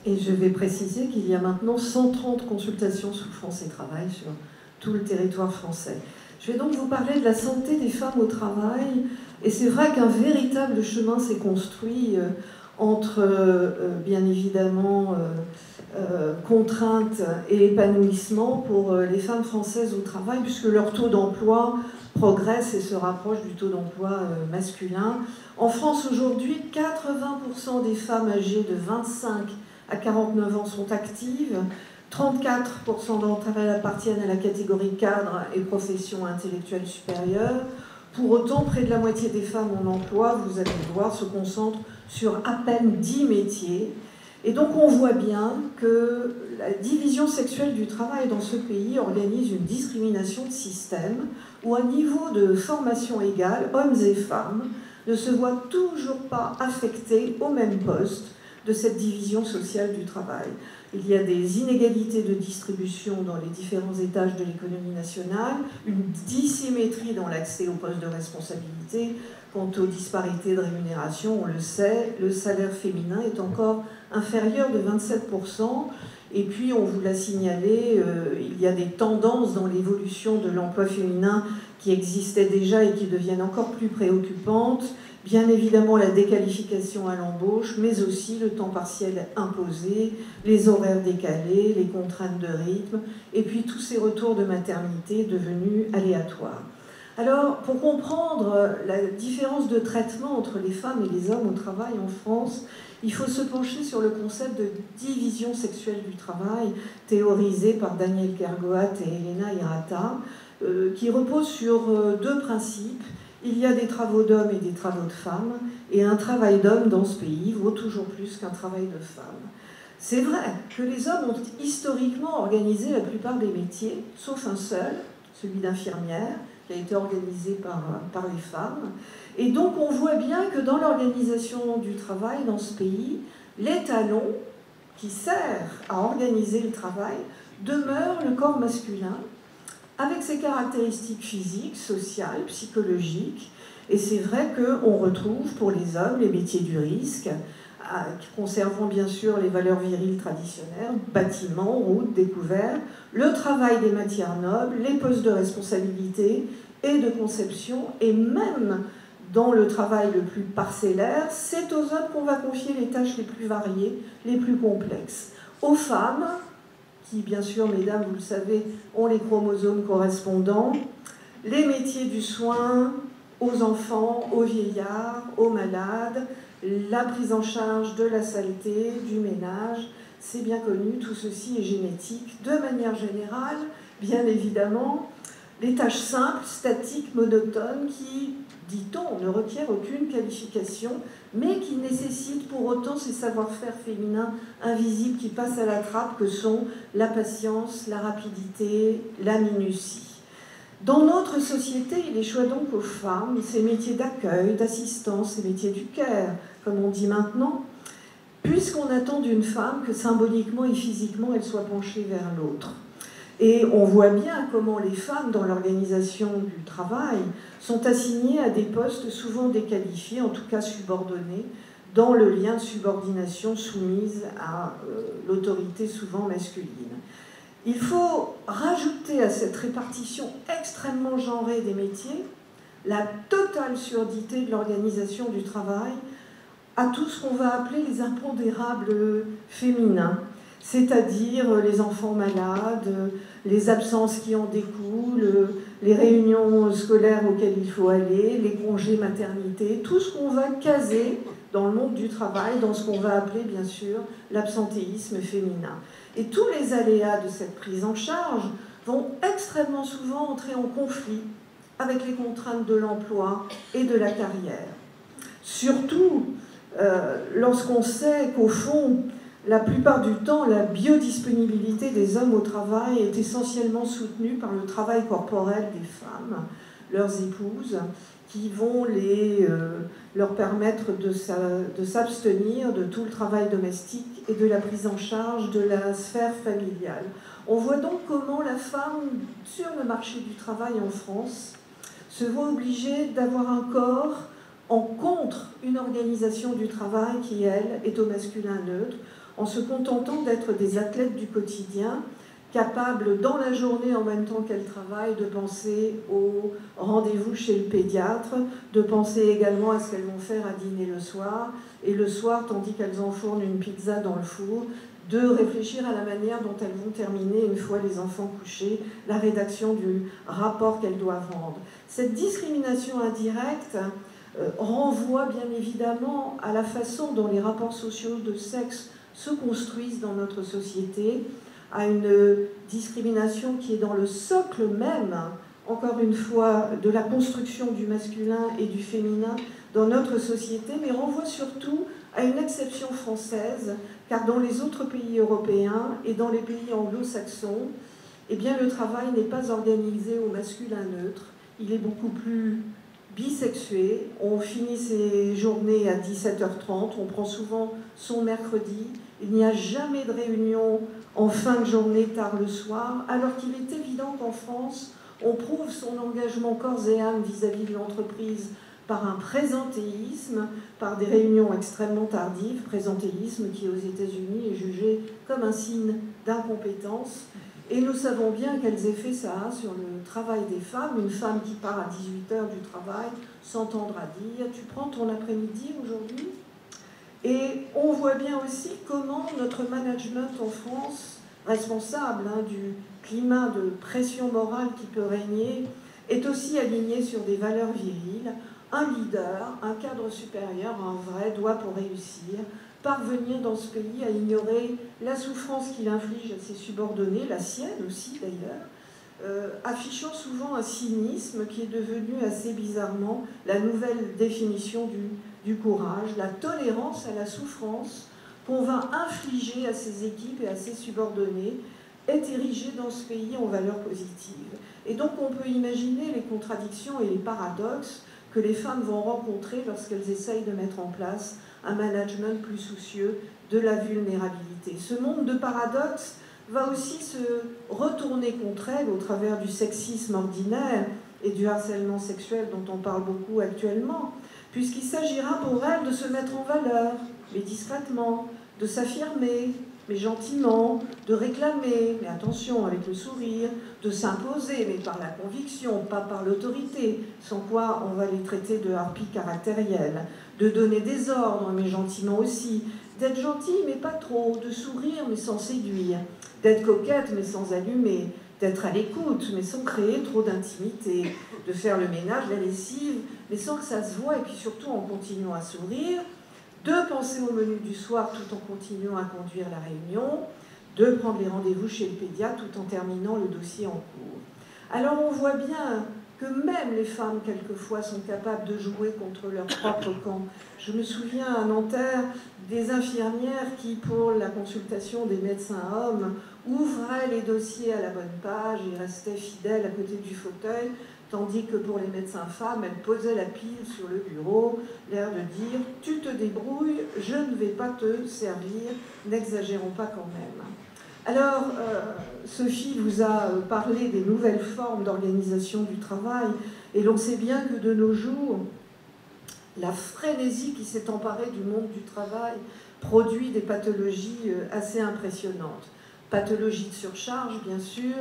Et je vais préciser qu'il y a maintenant 130 consultations sous France et Travail sur tout le territoire français. Je vais donc vous parler de la santé des femmes au travail. Et c'est vrai qu'un véritable chemin s'est construit entre, bien évidemment, contraintes et épanouissement pour les femmes françaises au travail, puisque leur taux d'emploi progresse et se rapproche du taux d'emploi masculin. En France, aujourd'hui, 80% des femmes âgées de 25 à 49 ans sont actives. 34% d'entre elles appartiennent à la catégorie cadre et profession intellectuelle supérieure. Pour autant, près de la moitié des femmes en emploi, vous allez le voir, se concentrent sur à peine 10 métiers. Et donc on voit bien que la division sexuelle du travail dans ce pays organise une discrimination de système où un niveau de formation égal, hommes et femmes, ne se voit toujours pas affectés au même poste de cette division sociale du travail. Il y a des inégalités de distribution dans les différents étages de l'économie nationale, une dissymétrie dans l'accès aux postes de responsabilité. Quant aux disparités de rémunération, on le sait, le salaire féminin est encore inférieur de 27%. Et puis, on vous l'a signalé, il y a des tendances dans l'évolution de l'emploi féminin qui existaient déjà et qui deviennent encore plus préoccupantes. Bien évidemment, la déqualification à l'embauche, mais aussi le temps partiel imposé, les horaires décalés, les contraintes de rythme, et puis tous ces retours de maternité devenus aléatoires. Alors, pour comprendre la différence de traitement entre les femmes et les hommes au travail en France, il faut se pencher sur le concept de division sexuelle du travail, théorisé par Daniel Kergoat et Elena Hirata, qui repose sur deux principes. Il y a des travaux d'hommes et des travaux de femmes, et un travail d'homme dans ce pays vaut toujours plus qu'un travail de femme. C'est vrai que les hommes ont historiquement organisé la plupart des métiers, sauf un seul, celui d'infirmière, qui a été organisé par les femmes. Et donc on voit bien que dans l'organisation du travail dans ce pays, l'étalon qui sert à organiser le travail demeure le corps masculin, avec ses caractéristiques physiques, sociales, psychologiques. Et c'est vrai qu'on retrouve pour les hommes les métiers du risque, conservant bien sûr les valeurs viriles traditionnelles, bâtiments, routes, découvertes, le travail des matières nobles, les postes de responsabilité et de conception, et même dans le travail le plus parcellaire, c'est aux hommes qu'on va confier les tâches les plus variées, les plus complexes. Aux femmes, qui, bien sûr, mesdames, vous le savez, ont les chromosomes correspondants, les métiers du soin, aux enfants, aux vieillards, aux malades, la prise en charge de la saleté, du ménage, c'est bien connu, tout ceci est génétique. De manière générale, bien évidemment, les tâches simples, statiques, monotones, qui, dit-on, ne requièrent aucune qualification, mais qui nécessitent pour autant ces savoir-faire féminins invisibles qui passent à la trappe, que sont la patience, la rapidité, la minutie. Dans notre société, il échoit donc aux femmes ces métiers d'accueil, d'assistance, ces métiers du care, comme on dit maintenant, puisqu'on attend d'une femme que symboliquement et physiquement elle soit penchée vers l'autre. Et on voit bien comment les femmes, dans l'organisation du travail, sont assignées à des postes souvent déqualifiés, en tout cas subordonnés, dans le lien de subordination soumise à l'autorité souvent masculine. Il faut rajouter à cette répartition extrêmement genrée des métiers la totale surdité de l'organisation du travail à tout ce qu'on va appeler les impondérables féminins, c'est-à-dire les enfants malades, les absences qui en découlent, les réunions scolaires auxquelles il faut aller, les congés maternité, tout ce qu'on va caser dans le monde du travail, dans ce qu'on va appeler bien sûr l'absentéisme féminin. Et tous les aléas de cette prise en charge vont extrêmement souvent entrer en conflit avec les contraintes de l'emploi et de la carrière. Surtout lorsqu'on sait qu'au fond, la plupart du temps, la biodisponibilité des hommes au travail est essentiellement soutenue par le travail corporel des femmes, leurs épouses, qui vont leur permettre de s'abstenir de tout le travail domestique et de la prise en charge de la sphère familiale. On voit donc comment la femme, sur le marché du travail en France, se voit obligée d'avoir un corps en contre une organisation du travail qui, elle, est au masculin neutre. en se contentant d'être des athlètes du quotidien, capables dans la journée, en même temps qu'elles travaillent, de penser au rendez-vous chez le pédiatre, de penser également à ce qu'elles vont faire à dîner le soir, et le soir, tandis qu'elles enfournent une pizza dans le four, de réfléchir à la manière dont elles vont terminer, une fois les enfants couchés, la rédaction du rapport qu'elles doivent rendre. Cette discrimination indirecte renvoie bien évidemment à la façon dont les rapports sociaux de sexe se construisent dans notre société, à une discrimination qui est dans le socle même, encore une fois, de la construction du masculin et du féminin dans notre société, mais renvoie surtout à une exception française, car dans les autres pays européens et dans les pays anglo-saxons, eh bien, le travail n'est pas organisé au masculin neutre, il est beaucoup plus bisexué, on finit ses journées à 17h30, on prend souvent son mercredi, il n'y a jamais de réunion en fin de journée tard le soir, alors qu'il est évident qu'en France, on prouve son engagement corps et âme vis-à-vis de l'entreprise par un présentéisme, par des réunions extrêmement tardives, présentéisme qui aux États-Unis est jugé comme un signe d'incompétence. Et nous savons bien quels effets ça a sur le travail des femmes. Une femme qui part à 18h du travail s'entendra dire « Tu prends ton après-midi aujourd'hui ?» Et on voit bien aussi comment notre management en France, responsable du climat de pression morale qui peut régner, est aussi aligné sur des valeurs viriles. Un leader, un cadre supérieur, un vrai, doit pour réussir parvenir dans ce pays à ignorer la souffrance qu'il inflige à ses subordonnés, la sienne aussi d'ailleurs, affichant souvent un cynisme qui est devenu assez bizarrement la nouvelle définition du courage, la tolérance à la souffrance qu'on va infliger à ses équipes et à ses subordonnés est érigée dans ce pays en valeurs positives. Et donc on peut imaginer les contradictions et les paradoxes que les femmes vont rencontrer lorsqu'elles essayent de mettre en place un management plus soucieux de la vulnérabilité. Ce monde de paradoxes va aussi se retourner contre elles au travers du sexisme ordinaire et du harcèlement sexuel dont on parle beaucoup actuellement, puisqu'il s'agira pour elles de se mettre en valeur, mais discrètement, de s'affirmer, mais gentiment, de réclamer, mais attention, avec le sourire, de s'imposer, mais par la conviction, pas par l'autorité, sans quoi on va les traiter de harpies caractérielles, de donner des ordres, mais gentiment aussi, d'être gentil, mais pas trop, de sourire, mais sans séduire, d'être coquette, mais sans allumer, d'être à l'écoute, mais sans créer trop d'intimité, de faire le ménage, la lessive, mais sans que ça se voie, et puis surtout en continuant à sourire, de penser au menu du soir tout en continuant à conduire la réunion, de prendre les rendez-vous chez le pédiatre tout en terminant le dossier en cours. Alors on voit bien que même les femmes, quelquefois, sont capables de jouer contre leur propre camp. Je me souviens à Nanterre des infirmières qui, pour la consultation des médecins hommes, ouvraient les dossiers à la bonne page et restaient fidèles à côté du fauteuil, tandis que pour les médecins femmes, elles posaient la pile sur le bureau, l'air de dire « tu te débrouilles, je ne vais pas te servir, n'exagérons pas quand même ». Alors, Sophie vous a parlé des nouvelles formes d'organisation du travail, et l'on sait bien que de nos jours, la frénésie qui s'est emparée du monde du travail produit des pathologies assez impressionnantes. Pathologie de surcharge, bien sûr,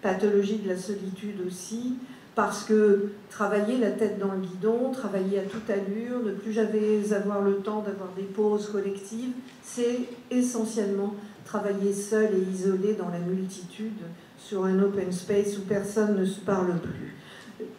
pathologie de la solitude aussi, parce que travailler la tête dans le guidon, travailler à toute allure, ne plus jamais avoir le temps d'avoir des pauses collectives, c'est essentiellement travailler seul et isolé dans la multitude sur un open space où personne ne se parle plus.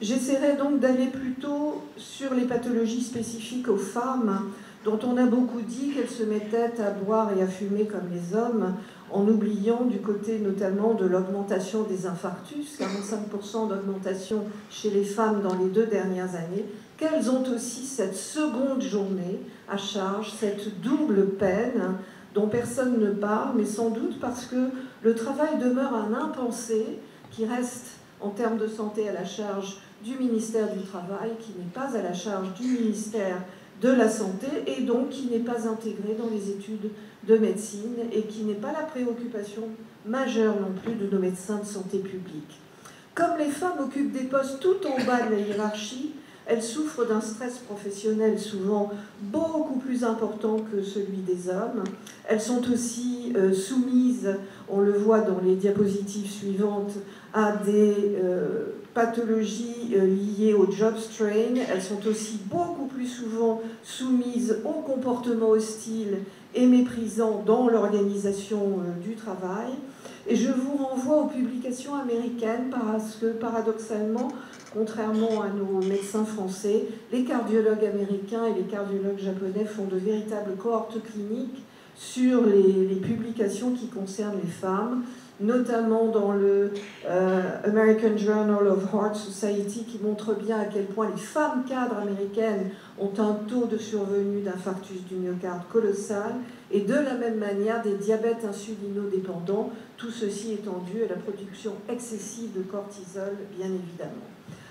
J'essaierai donc d'aller plutôt sur les pathologies spécifiques aux femmes, dont on a beaucoup dit qu'elles se mettaient à boire et à fumer comme les hommes, en oubliant du côté notamment de l'augmentation des infarctus, 45% d'augmentation chez les femmes dans les 2 dernières années, qu'elles ont aussi cette seconde journée à charge, cette double peine dont personne ne parle, mais sans doute parce que le travail demeure un impensé qui reste en termes de santé à la charge du ministère du Travail, qui n'est pas à la charge du ministère de la Santé et donc qui n'est pas intégré dans les études de médecine et qui n'est pas la préoccupation majeure non plus de nos médecins de santé publique. Comme les femmes occupent des postes tout en bas de la hiérarchie, elles souffrent d'un stress professionnel souvent beaucoup plus important que celui des hommes. Elles sont aussi soumises, on le voit dans les diapositives suivantes, à des pathologies liées au job strain. Elles sont aussi beaucoup plus souvent soumises aux comportements hostiles et méprisants dans l'organisation du travail. Et je vous renvoie aux publications américaines parce que, paradoxalement, contrairement à nos médecins français, les cardiologues américains et les cardiologues japonais font de véritables cohortes cliniques sur les publications qui concernent les femmes, notamment dans le American Journal of Heart Society, qui montre bien à quel point les femmes cadres américaines ont un taux de survenue d'infarctus du myocarde colossal, et de la même manière des diabètes insulinodépendants, tout ceci étant dû à la production excessive de cortisol, bien évidemment.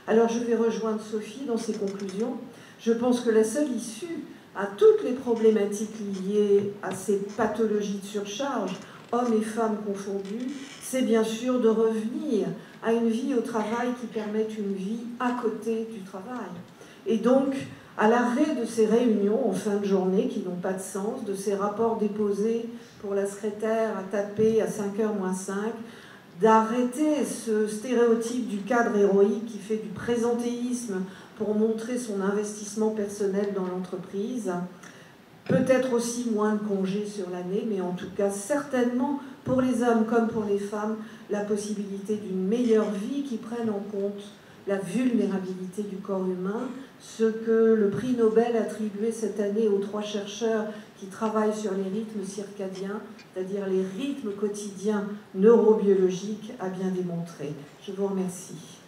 Alors je vais rejoindre Sophie dans ses conclusions. Je pense que la seule issue à toutes les problématiques liées à ces pathologies de surcharge, hommes et femmes confondus, c'est bien sûr de revenir à une vie au travail qui permette une vie à côté du travail. Et donc, à l'arrêt de ces réunions en fin de journée qui n'ont pas de sens, de ces rapports déposés pour la secrétaire à taper à 5h moins 5, d'arrêter ce stéréotype du cadre héroïque qui fait du présentéisme pour montrer son investissement personnel dans l'entreprise. Peut-être aussi moins de congés sur l'année, mais en tout cas, certainement, pour les hommes comme pour les femmes, la possibilité d'une meilleure vie qui prenne en compte la vulnérabilité du corps humain, ce que le prix Nobel attribué cette année aux 3 chercheurs qui travaillent sur les rythmes circadiens, c'est-à-dire les rythmes quotidiens neurobiologiques, a bien démontré. Je vous remercie.